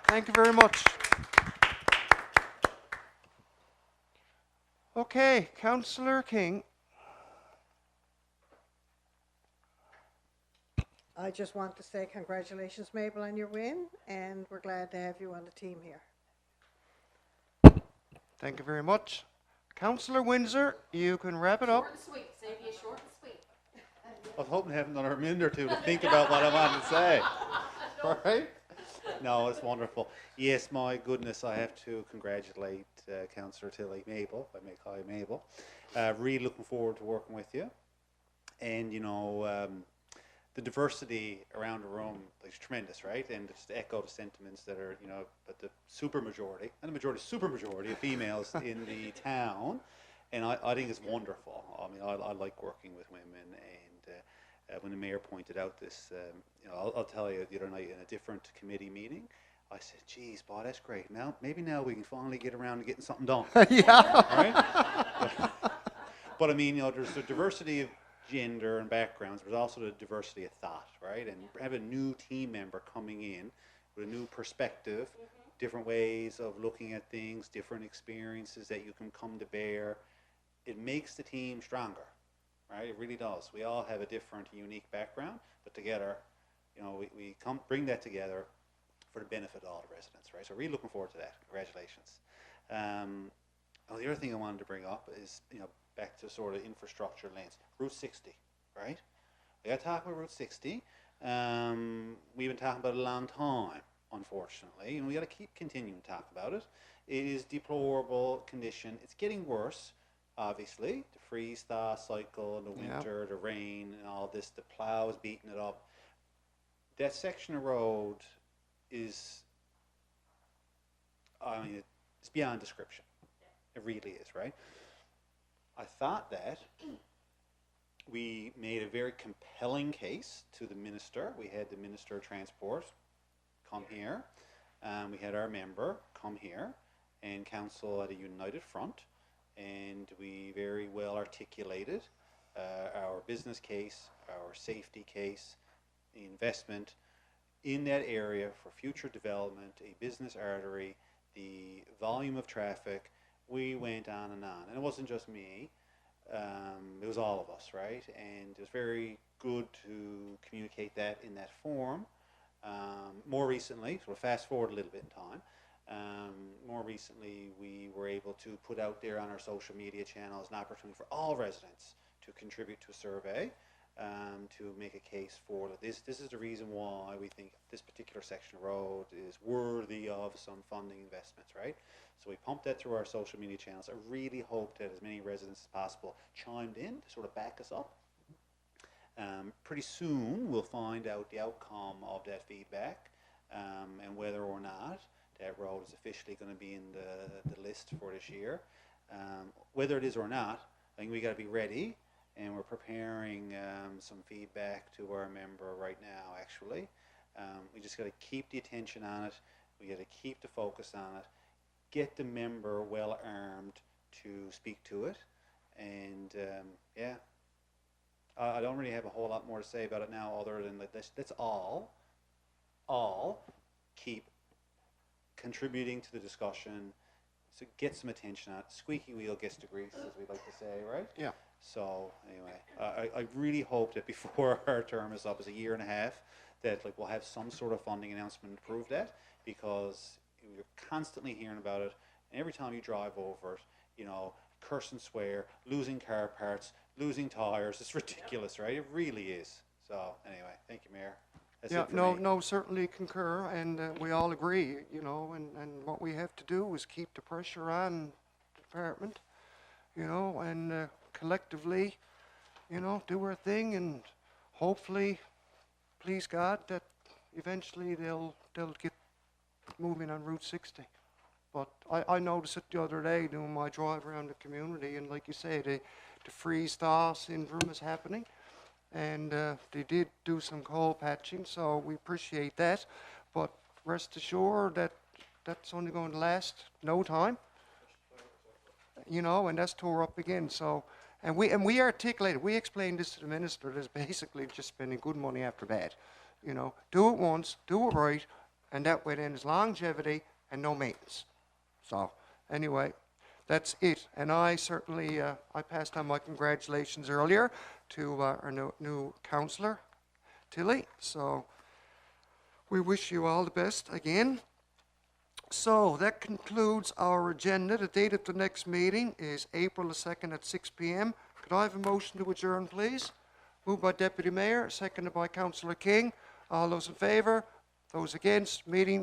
Thank you very much. Okay, Councillor King. I just want to say congratulations, Mabel, on your win, and we're glad to have you on the team here. Thank you very much. Councillor Windsor, you can wrap it up. Short and sweet. Save you short and sweet. I was hoping to have another minute or two to think about what I wanted to say. All right? No, it's wonderful. Yes, my goodness, I have to congratulate Councillor Tilley, Mabel, if I may call you Mabel. Really looking forward to working with you. And, you know, the diversity around the room is tremendous, right? And just to echo the sentiments that are, but the super majority, and the super majority of females in the town. And I think it's wonderful. I mean, I like working with women, and when the mayor pointed out this, I'll tell you, the other night in a different committee meeting, I said, geez, boy, that's great. Now, maybe now we can finally get around to getting something done. Yeah. Right? But I mean, there's the diversity of gender and backgrounds. There's also the diversity of thought, right? And have a new team member coming in with a new perspective, different ways of looking at things, different experiences that you can come to bear. It makes the team stronger, right? It really does. We all have a different, unique background, but together, we bring that together for the benefit of all the residents, right? So really looking forward to that. Congratulations. The other thing I wanted to bring up is, back to sort of infrastructure lanes. Route 60, right? We got to talk about Route 60. We've been talking about it a long time, unfortunately, and we got to keep continuing to talk about it. It is deplorable condition. It's getting worse, obviously. The freeze-thaw cycle, the winter, the rain, and all this. The plows beating it up. That section of road is, it's beyond description. It really is, right? I thought that we made a very compelling case to the minister. We had the Minister of Transport come here. We had our member come here, and council at a united front, and we very well articulated our business case, our safety case, the investment in that area for future development, a business artery, the volume of traffic. We went on, and it wasn't just me. It was all of us, right? And it was very good to communicate that in that form. More recently, so we'll fast forward a little bit in time. More recently, we were able to put out there on our social media channels an opportunity for all residents to contribute to a survey, to make a case for this. This is the reason why we think this particular section of road is worthy of some funding investments, right? So we pumped that through our social media channels. I really hope that as many residents as possible chimed in to sort of back us up. Pretty soon we'll find out the outcome of that feedback, and whether or not that road is officially going to be in the list for this year. Whether it is or not, I think we got to be ready, and we're preparing some feedback to our member right now, actually. We just got to keep the attention on it. We got to keep the focus on it. Get the member well armed to speak to it, and I don't really have a whole lot more to say about it now, other than that let's all keep contributing to the discussion, so get some attention on it. Squeaky wheel gets the grease, as we like to say, right? Yeah. So anyway, I really hope that before our term is up, is a year and a half, that we'll have some sort of funding announcement to prove that, because you're constantly hearing about it, and every time you drive over it, curse and swear, losing car parts, losing tires. It's ridiculous, right? It really is. So anyway, thank you, Mayor. That's it for me. No, certainly concur, and we all agree, and what we have to do is keep the pressure on the department, and collectively, do our thing, and hopefully, please God, that eventually they'll get moving on Route 60. But I noticed it the other day doing my drive around the community, and like you say, the freeze-thaw syndrome is happening, and they did do some coal patching, so we appreciate that. But rest assured that that's only going to last no time, and that's tore up again. So, and we articulated, we explained this to the minister. There's basically just spending good money after bad. Do it once, do it right, and that way then there's longevity and no maintenance. So anyway, that's it. And I certainly, I passed on my congratulations earlier to our new councillor, Tilly. So we wish you all the best again. So that concludes our agenda. The date of the next meeting is April the 2nd at 6 p.m. Could I have a motion to adjourn, please? Moved by Deputy Mayor, seconded by Councillor King. All those in favour? Those against? Meeting